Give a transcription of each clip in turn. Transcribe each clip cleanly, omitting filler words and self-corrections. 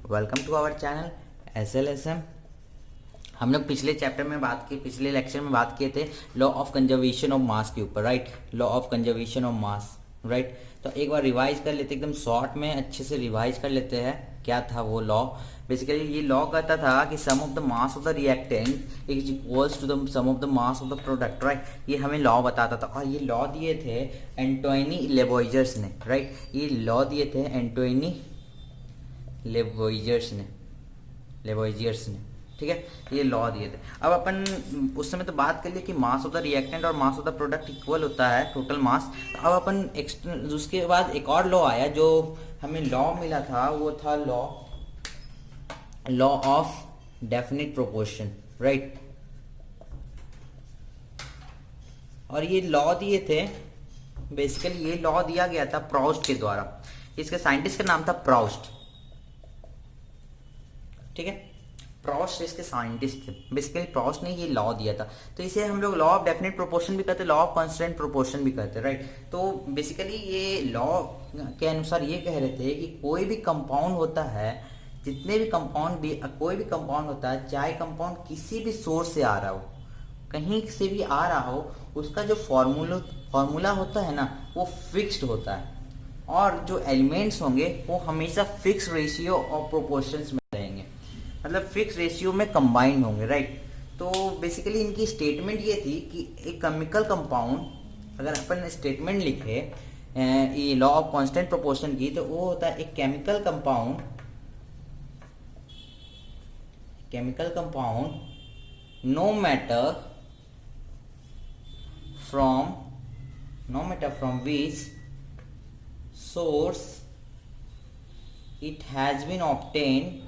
Welcome to our channel SLSM। हम लोग पिछले चैप्टर में पिछले लेक्चर में बात किए थे law of conservation of mass के ऊपर, right. Law of conservation of mass, right. तो एक बार रिवाइज कर लेते, एकदम शॉर्ट में अच्छे से रिवाइज कर लेते हैं क्या था वो लॉ। बेसिकली ये लॉ कहता था कि sum of the mass of the reactant is equals to the sum of the mass of the product, right. ये हमें लॉ बताता था और ये लॉ दिए थे एंटोनी लेवोइजर्स ने, राइट। ये लॉ दिए थे एंटोनी लेवोइजर्स ने, ठीक है। ये लॉ दिए थे। अब अपन उस समय तो बात कर लिए कि मास ऑफ द रिएक्टेंट और मास ऑफ द प्रोडक्ट इक्वल होता है, टोटल मास। अब अपन उसके बाद एक और लॉ आया जो हमें लॉ मिला था, वो था law of definite proportion, right. और ये लॉ दिए थे, बेसिकली ये लॉ दिया गया था प्राउस्ट के द्वारा। इसके साइंटिस्ट का नाम था प्राउस्ट, ठीक है। प्राउस्ट इसके साइंटिस्ट थे। बेसिकली प्राउस्ट ने ये लॉ दिया था, तो इसे हम लोग लॉ ऑफ डेफिनेट प्रोपोर्शन भी कहते हैं, लॉ ऑफ कांस्टेंट प्रोपोर्शन भी कहते हैं, राइट। तो बेसिकली ये लॉ के अनुसार ये कह रहे थे कि कोई भी कंपाउंड होता है, जितने भी कंपाउंड भी कोई भी कंपाउंड होता है, चाहे कंपाउंड किसी भी सोर्स से आ रहा हो, कहीं से भी आ रहा हो, उसका जो फॉर्मूला होता है ना, वो फिक्स्ड होता है। और जो एलिमेंट्स होंगे वो हमेशा फिक्स रेशियो और प्रोपोर्शंस में रहेंगे, मतलब फिक्स रेशियो में कंबाइंड होंगे, राइट। तो बेसिकली इनकी स्टेटमेंट ये थी कि एक केमिकल कंपाउंड, अगर अपन स्टेटमेंट लिखे ये लॉ ऑफ कांस्टेंट प्रोपोर्शन की, तो वो होता है एक chemical compound no matter from which source it has been obtained,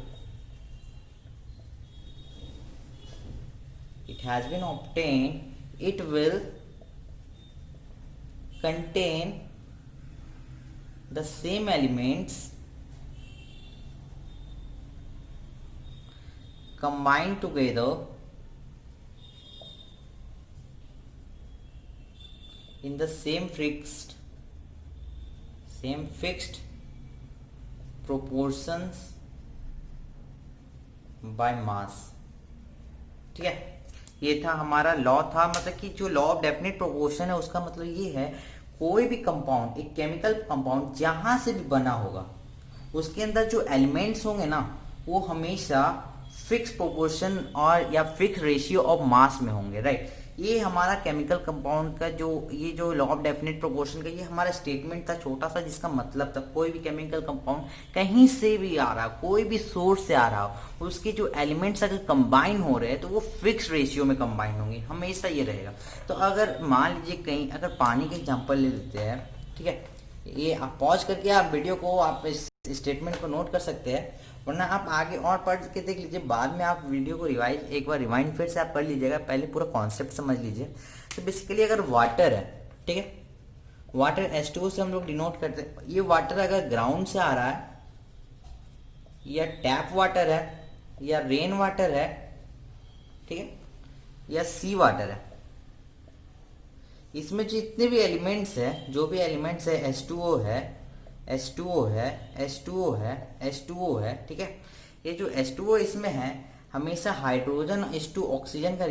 it will contain the same elements combined together in the same fixed proportions by mass, ठीक है। ये था हमारा लॉ था, मतलब कि जो लॉ ऑफ डेफिनेट प्रोपोर्शन है उसका मतलब ये है कोई भी कंपाउंड, एक केमिकल कंपाउंड जहां से भी बना होगा, उसके अंदर जो एलिमेंट्स होंगे ना, वो हमेशा फिक्स प्रोपोर्शन और या फिक्स रेशियो ऑफ मास में होंगे, राइट। ये हमारा केमिकल कंपाउंड का ये जो लॉ ऑफ डेफिनेट प्रोपोर्शन का ये हमारा स्टेटमेंट था, छोटा सा, जिसका मतलब था कोई भी केमिकल कंपाउंड कहीं से भी आ रहा, कोई भी सोर्स से आ रहा हो, उसके जो एलिमेंट्स अगर कंबाइन हो रहे हैं तो वो फिक्स रेशियो में कंबाइन होंगे, हमेशा ये रहेगा। तो अगर मान लीजिए कहीं अगर पानी के एग्जाम्पल ले लेते हैं, ठीक है। ये आप पॉज करके आप वीडियो को आप इस स्टेटमेंट को नोट कर सकते हैं, वरना आप आगे और पढ़ के देख लीजिए, बाद में आप वीडियो को एक बार रिवाइंड फिर से आप कर लीजिएगा, पहले पूरा कॉन्सेप्ट समझ लीजिए। तो बेसिकली अगर वाटर है, ठीक है, वाटर H2O से हम लोग डिनोट करते हैं। ये वाटर अगर ग्राउंड से आ रहा है, या टैप वाटर है, या रेन वाटर है, ठीक है, या सी वाटर है, इसमें जितने भी एलिमेंट्स है, जो भी एलिमेंट्स है, H2O है, ठीक है। ये जो H2O इसमें है, हमेशा हाइड्रोजन इस टू ऑक्सीजन का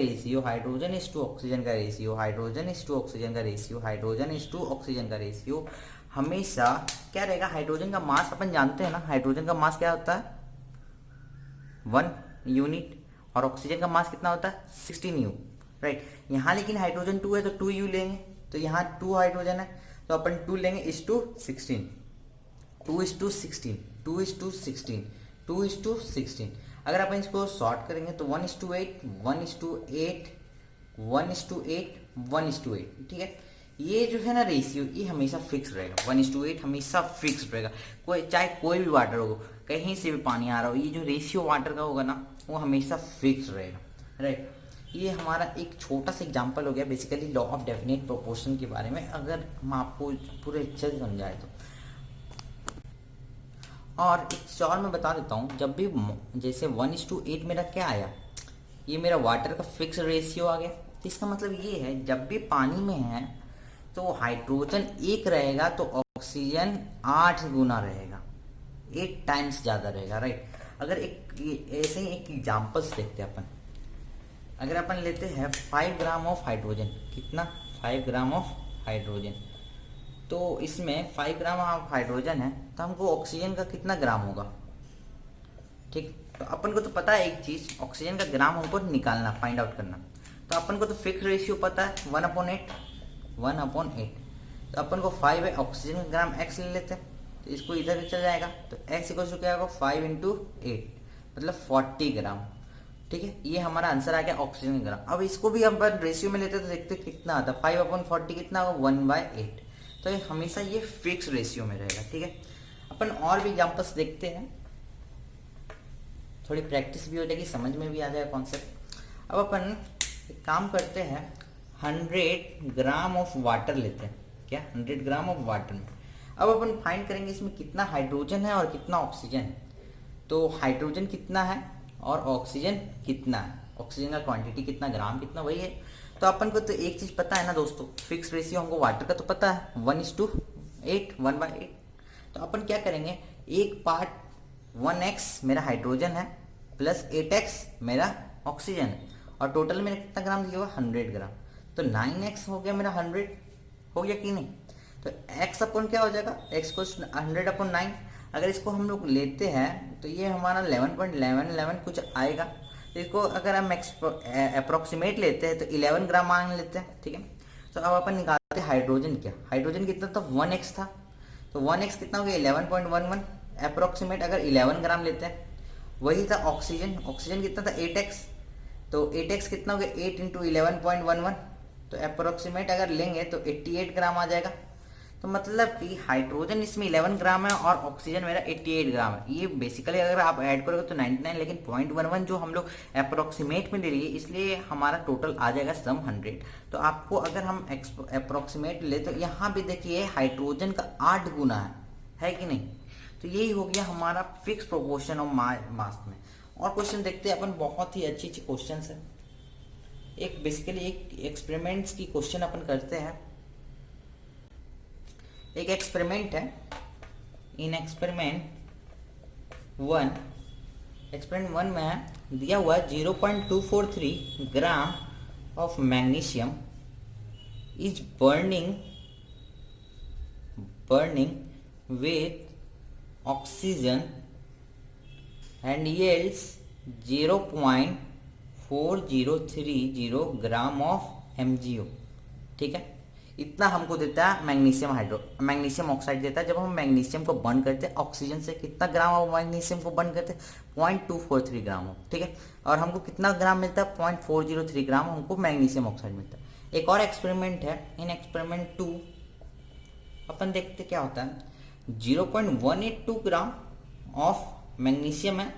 रेशियो, हमेशा क्या रहेगा, हाइड्रोजन का मास अपन जानते हैं ना, हाइड्रोजन का मास क्या होता है 1 यूनिट, और ऑक्सीजन का मास कितना होता है 16 यू, राइट। यहाँ लेकिन हाइड्रोजन 2 है तो 2 यू लेंगे, तो यहाँ 2 हाइड्रोजन है तो अपन 2 लेंगे इस टू 16, 2:16। अगर अपन इसको शॉर्ट करेंगे तो 1:8, 1:8, ठीक है। ये जो है ना रेशियो, ये हमेशा फिक्स रहेगा, 1:8 हमेशा फिक्स रहेगा, चाहे कोई भी वाटर हो, कहीं से भी पानी आ रहा हो, ये जो रेशियो वाटर का होगा ना, वो हमेशा फिक्स रहेगा, राइट। ये हमारा एक छोटा सा एग्जांपल हो गया basically law of definite proportion के बारे में, अगर हम आपको पूरे अच्छे से समझाए तो। और एक चीज़ और मैं बता देता हूँ, जब भी जैसे 1:8 मेरा क्या आया, ये मेरा वाटर का फिक्स रेशियो आ गया, तो इसका मतलब ये है जब भी पानी में है तो हाइड्रोजन 1 रहेगा तो ऑक्सीजन 8 गुना रहेगा, 8 टाइम्स ज़्यादा रहेगा, राइट। अगर ऐसे ही एक एग्जाम्पल्स देखते हैं अपन। अगर अपन लेते हैं 5 ग्राम ऑफ हाइड्रोजन, कितना 5 ग्राम ऑफ हाइड्रोजन, तो इसमें 5 ग्राम ऑफ हाइड्रोजन है तो हमको ऑक्सीजन का कितना ग्राम होगा। ठीक, तो अपन को तो पता है एक चीज, ऑक्सीजन का ग्राम हमको निकालना, फाइंड आउट करना। तो अपन को तो फिक्स रेशियो पता है 1/8, 1/8। तो अपन को 5 है, ऑक्सीजन का ग्राम x ले लेते हैं, तो इसको इधर भी चल जाएगा, तो x इक्वल टू क्या होगा 5 × 8 मतलब 40 ग्राम। ठीक है, ये हमारा आंसर आ गया ऑक्सीजन ग्राम। अब इसको भी हम रेशियो में लेते तो देखते कितना आता है, 5/40 कितना होगा 1/8। तो ये हमेशा ये फिक्स रेशियो में रहेगा। ठीक है, अपन और भी एग्जांपल्स देखते हैं, थोड़ी प्रैक्टिस भी हो जाएगी, समझ में भी आ जाएगा कॉन्सेप्ट। अब अपन एक काम करते हैं, 100 ग्राम ऑफ वाटर लेते हैं, क्या 100 ग्राम ऑफ वाटर में। अब अपन फाइंड करेंगे इसमें कितना हाइड्रोजन है और कितना ऑक्सीजन है। तो हाइड्रोजन कितना है और ऑक्सीजन कितना है, ऑक्सीजन का क्वांटिटी कितना, ग्राम कितना, वही है। तो अपन को तो एक चीज पता है ना दोस्तों, फिक्स रेशियो हमको वाटर का तो पता है 1:8, 1/8। तो अपन क्या करेंगे, एक पार्ट 1x मेरा हाइड्रोजन है प्लस 8x मेरा ऑक्सीजन है, और टोटल मेरा कितना ग्राम दिया हुआ 100 ग्राम। तो 9x हो गया मेरा 100, हो गया कि नहीं। तो x अपन क्या हो जाएगा, x को 100/9। अगर इसको हम लोग लेते हैं तो ये हमारा 11.11 कुछ आएगा। तो इसको अगर हम अप्रोक्सीमेट लेते हैं तो 11 ग्राम मान लेते हैं। ठीक है, तो अब अपन निकालते हैं हाइड्रोजन। क्या हाइड्रोजन कितना था 1x था, तो 1x कितना हो गया 11.11 अप्रोक्सीमेट, अगर 11 ग्राम लेते हैं। वही था ऑक्सीजन, ऑक्सीजन कितना था 8x, तो 8x कितना हो गया 8 × 11.11, तो अप्रोक्सीमेट अगर लेंगे तो 88 ग्राम आ जाएगा। तो मतलब कि हाइड्रोजन इसमें 11 ग्राम है और ऑक्सीजन मेरा 88 ग्राम है। ये बेसिकली अगर आप ऐड करोगे तो 99, लेकिन 0.11 जो हम लोग अप्रोक्सीमेट में ले रही है, इसलिए हमारा टोटल आ जाएगा सम 100। तो आपको अगर हम अप्रोक्सीमेट ले तो यहाँ भी देखिए हाइड्रोजन का 8 गुना है कि नहीं। तो यही हो गया हमारा फिक्स प्रोपोर्शन ऑफ मास में। और क्वेश्चन देखते हैं अपन, बहुत ही अच्छी अच्छी क्वेश्चन है। एक बेसिकली एक एक्सपेरिमेंट्स की क्वेश्चन अपन करते हैं। एक एक्सपेरिमेंट है, इन एक्सपेरिमेंट 1 में है दिया हुआ 0.243 gram of magnesium is burning with oxygen and yields 0.4030 gram of MgO। ठीक है, इतना हमको देता है मैग्नीशियम ऑक्साइड देता है। जब हम मैग्नीशियम को बर्न करते हैं ऑक्सीजन से, कितना ग्राम ऑफ मैग्नीशियम को बर्न करते हैं 0.243 ग्राम हो। ठीक है, और हमको कितना ग्राम मिलता है 0.403 ग्राम हमको मैग्नीशियम ऑक्साइड मिलता है। एक और एक्सपेरिमेंट है, इन एक्सपेरिमेंट 2 अपन देखते क्या होता है, 0.182 ग्राम ऑफ मैग्नीशियम है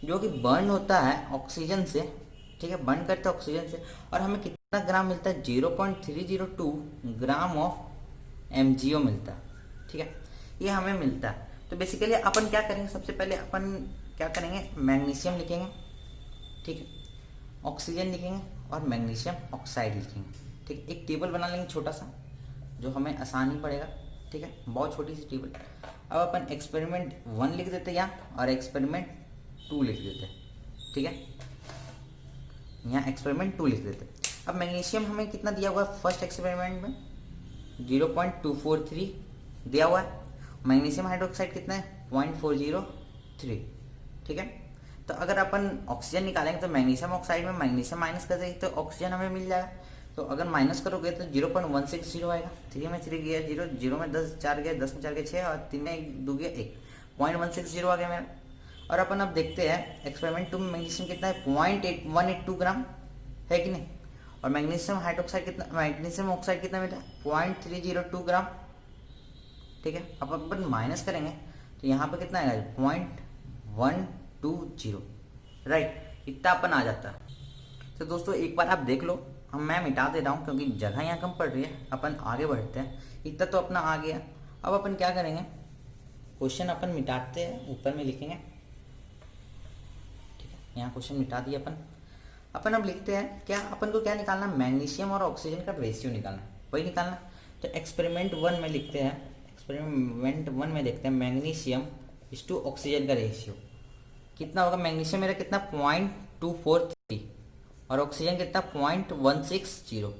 जो कि बर्न होता है ऑक्सीजन से। ठीक है, बर्न करते हैं ऑक्सीजन से, और हमें कितना ग्राम मिलता है 0.302 ग्राम ऑफ MgO मिलता है। ठीक है, ये हमें मिलता है। तो बेसिकली अपन क्या करेंगे, सबसे पहले अपन क्या करेंगे, मैग्नीशियम लिखेंगे, ठीक है, ऑक्सीजन लिखेंगे और मैग्नीशियम ऑक्साइड लिखेंगे। ठीक, एक टेबल बना लेंगे छोटा सा जो हमें आसानी पड़ेगा। ठीक है, बहुत छोटी सी टेबल। अब अपन एक्सपेरिमेंट 1 लिख देते हैं यहाँ, और एक्सपेरिमेंट 2 लिख देते हैं। ठीक है, यहाँ एक्सपेरिमेंट 2 लिख देते हैं। अब मैग्नीशियम हमें कितना दिया हुआ है, फर्स्ट एक्सपेरिमेंट में 0.243 दिया हुआ है। मैग्नीशियम हाइड्रोक्साइड कितना है 0.403। ठीक है, तो अगर अपन ऑक्सीजन निकालेंगे तो मैग्नीशियम ऑक्साइड में मैग्नीशियम माइनस कर देंगे तो ऑक्सीजन हमें मिल जाएगा। तो अगर माइनस करोगे तो 0.160 आएगा। 3 में 3 गया 0, 0 में 10 4 गया, 10 में 4 गया 6, और 3 में 1 2 गया 1, 0.160 आ गया मेरा। और अपन अब देखते हैं एक्सपेरिमेंट 2 में मैग्नीशियम कितना है 0.182 ग्राम है कि नहीं, और मैग्नीशियम हाइड्रोक्साइड कितना, मैग्नीशियम ऑक्साइड कितना मिला 0.302 ग्राम। ठीक है, अब अपन माइनस करेंगे तो यहाँ पर कितना आएगा 0.120, राइट, इतना अपन आ जाता है। तो दोस्तों एक बार आप देख लो, मैं मिटा दे रहा हूँ क्योंकि जगह यहाँ कम पड़ रही है। अपन आगे बढ़ते हैं, इतना तो अपना आ गया। अब अपन क्या करेंगे, क्वेश्चन अपन मिटाते हैं, ऊपर में लिखेंगे। ठीक है, यहाँ क्वेश्चन मिटा दिया अपन अब लिखते हैं क्या, अपन को क्या निकालना, मैग्नीशियम और ऑक्सीजन का रेशियो निकालना, वही निकालना। तो एक्सपेरिमेंट 1 में लिखते हैं, एक्सपेरिमेंट 1 में देखते हैं मैग्नीशियम इस टू ऑक्सीजन का रेशियो। कितना होगा, मैग्नीशियम मेरा कितना 0.243 और ऑक्सीजन कितना 0.160,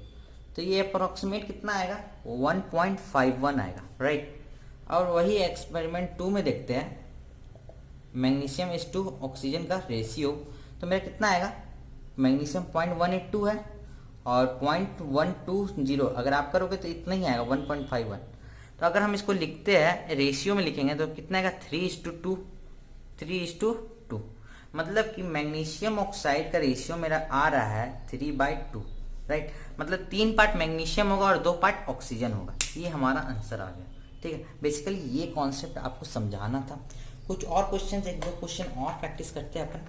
तो ये अप्रोक्सीमेट कितना आएगा 1.51 आएगा, राइट। और वही एक्सपेरिमेंट 2 में देखते हैं, मैग्नीशियम इस टू ऑक्सीजन का रेशियो, तो मेरा कितना आएगा, मैग्नीशियम 0.182 है और 0.120 अगर आप करोगे तो इतना ही आएगा 1.51। तो अगर हम इसको लिखते हैं रेशियो में लिखेंगे तो कितना आएगा 3:2, 3:2, मतलब कि मैग्नीशियम ऑक्साइड का रेशियो मेरा आ रहा है 3/2, राइट। मतलब 3 पार्ट मैग्नीशियम होगा और 2 पार्ट ऑक्सीजन होगा, ये हमारा आंसर आ गया, ठीक है। बेसिकली ये कॉन्सेप्ट आपको समझाना था। कुछ और क्वेश्चन, 1-2 क्वेश्चन और प्रैक्टिस करते हैं अपन,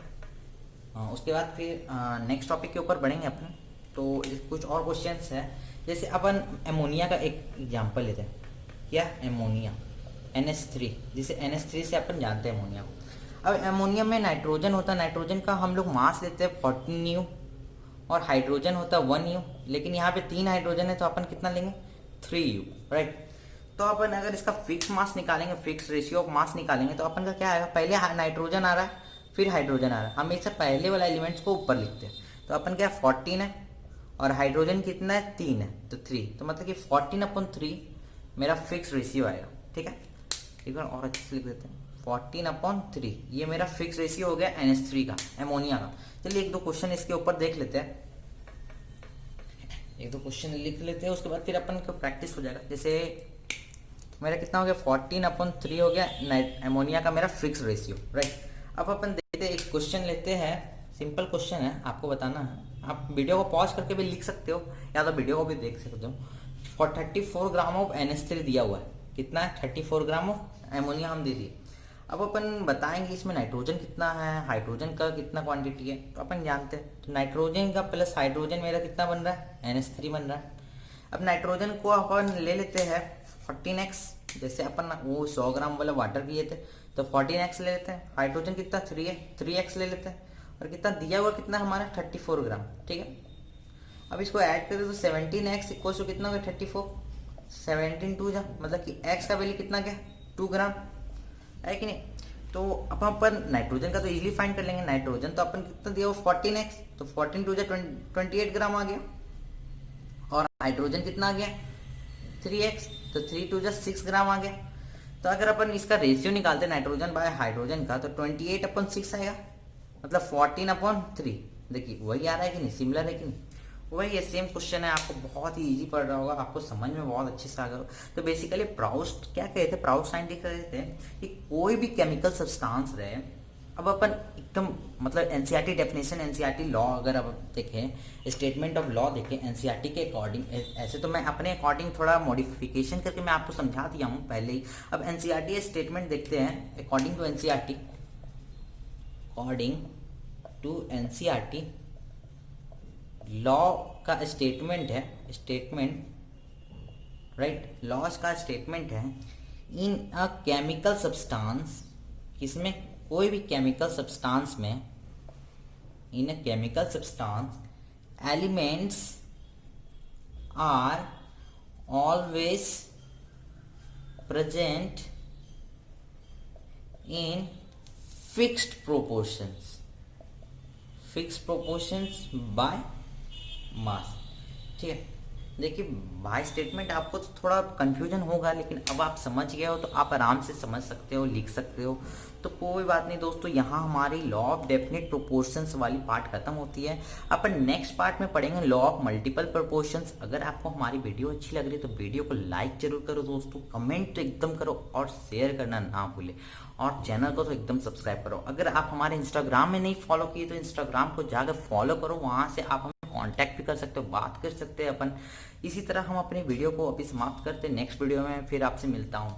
उसके बाद फिर नेक्स्ट टॉपिक के ऊपर बढ़ेंगे अपन। तो कुछ और क्वेश्चंस है, जैसे अपन एमोनिया का एक एग्जांपल लेते हैं, क्या, एमोनिया NH3, जिसे NH3 से अपन जानते हैं एमोनिया को। अब एमोनिया में नाइट्रोजन होता है, नाइट्रोजन का हम लोग मास लेते हैं 14U और हाइड्रोजन होता है 1U, लेकिन यहाँ पे 3 हाइड्रोजन है तो अपन कितना लेंगे 3U, राइट। तो अपन अगर इसका फिक्स मास निकालेंगे, फिक्स रेशियो ऑफ मास निकालेंगे, तो अपन का क्या आएगा, पहले नाइट्रोजन आ रहा है फिर हाइड्रोजन आ रहा है, हम इससे पहले वाला एलिमेंट्स को ऊपर लिखते हैं। तो अपन क्या 14 है और हाइड्रोजन कितना है 3 है, तो 3, तो मतलब कि 14/3 मेरा फिक्स रेशियो आएगा, ठीक है। एक बार और अच्छे से लिख देते हैं, 14/3 ये मेरा फिक्स रेशियो हो गया NH3 का, एमोनिया का। चलिए 1-2 क्वेश्चन इसके ऊपर देख लेते हैं, 1-2 क्वेश्चन लिख लेते हैं, उसके बाद फिर अपन को प्रैक्टिस हो जाएगा। जैसे मेरा कितना हो गया 14/3 हो गया एमोनिया का मेरा फिक्स रेशियो, राइट। अब अपन देखते हैं, एक क्वेश्चन लेते हैं, सिंपल क्वेश्चन है, आपको बताना है। आप वीडियो को पॉज करके भी लिख सकते हो या तो वीडियो को भी देख सकते हो। 34 ग्राम ऑफ NH3 दिया हुआ है, कितना है 34 ग्राम ऑफ एमोनिया हम दे दिए। अब अपन बताएंगे इसमें नाइट्रोजन कितना है, हाइड्रोजन का कितना क्वांटिटी है, तो अपन जानते हैं। तो नाइट्रोजन का प्लस हाइड्रोजन मेरा कितना बन रहा है, NH3 बन रहा है। अब नाइट्रोजन को अपन ले लेते हैं 14x, जैसे अपन वो 100 ग्राम वाला वाटर किए थे तो 14x ले लेते हैं। हाइड्रोजन कितना 3 है, 3x ले लेते हैं, और कितना दिया हुआ कितना हमारा 34 ग्राम, ठीक है। अब इसको ऐड करें तो 17x इक्वल टू कितना हो गया 34, 17 2 जा, मतलब कि x का वैल्यू कितना गया 2 ग्राम, है कि नहीं। तो अब अपन नाइट्रोजन का तो इजीली फाइंड कर लेंगे, नाइट्रोजन तो अपन कितना दिया हुआ 14x, तो 14 2 जा 28 ग्राम आ गया, और हाइड्रोजन कितना आ गया 3x, तो 3 2 जा 6 ग्राम आ गया। तो अगर अपन इसका रेशियो निकालते नाइट्रोजन बाय हाइड्रोजन का, तो 28/6 आएगा, मतलब 14/3। देखिए वही आ रहा है कि नहीं, सिमिलर है कि नहीं, वही है, सेम क्वेश्चन है। आपको बहुत ही इजी पड़ रहा होगा, आपको समझ में बहुत अच्छे से आ गया। तो बेसिकली प्राउस्ट क्या कहते थे, प्राउस्ट साइंटिस्ट कहते थे कि कोई भी केमिकल सब्सटेंस रहे, अब अपन एकदम मतलब एनसीईआरटी डेफिनेशन, एनसीईआरटी लॉ अगर आप देखें, स्टेटमेंट ऑफ लॉ देखें एनसीईआरटी के अकॉर्डिंग, ऐसे तो मैं अपने अकॉर्डिंग थोड़ा मॉडिफिकेशन करके मैं आपको समझा दिया हूँ पहले ही। अब एनसीईआरटी स्टेटमेंट देखते हैं, according to NCERT, according to NCERT law का स्टेटमेंट है, स्टेटमेंट, राइट, लॉज का स्टेटमेंट है, इन अ केमिकल सब्सटेंस, किसमें, कोई भी केमिकल सब्सटेंस में, in a chemical substance elements are always present in fixed proportions, fixed proportions by mass, ठीक है। देखिए बाय स्टेटमेंट आपको तो थोड़ा कंफ्यूजन होगा, लेकिन अब आप समझ गए हो तो आप आराम से समझ सकते हो, लिख सकते हो, तो कोई बात नहीं दोस्तों। यहाँ हमारी लॉ ऑफ डेफिनेट प्रोपोर्शंस वाली पार्ट खत्म होती है। अपन नेक्स्ट पार्ट में पढ़ेंगे लॉ ऑफ मल्टीपल प्रोपोर्शंस। अगर आपको हमारी वीडियो अच्छी लग रही है तो वीडियो को लाइक जरूर करो दोस्तों, कमेंट तो एकदम करो और शेयर करना ना भूले, और चैनल को तो एकदम सब्सक्राइब करो। अगर आप हमारे इंस्टाग्राम में नहीं फॉलो किए तो इंस्टाग्राम को जाकर फॉलो करो, वहाँ से आप कांटेक्ट भी कर सकते हो, बात कर सकते हैं अपन। इसी तरह हम अपनी वीडियो को अभी समाप्त करते हैं, नेक्स्ट वीडियो में फिर आपसे मिलता हूँ।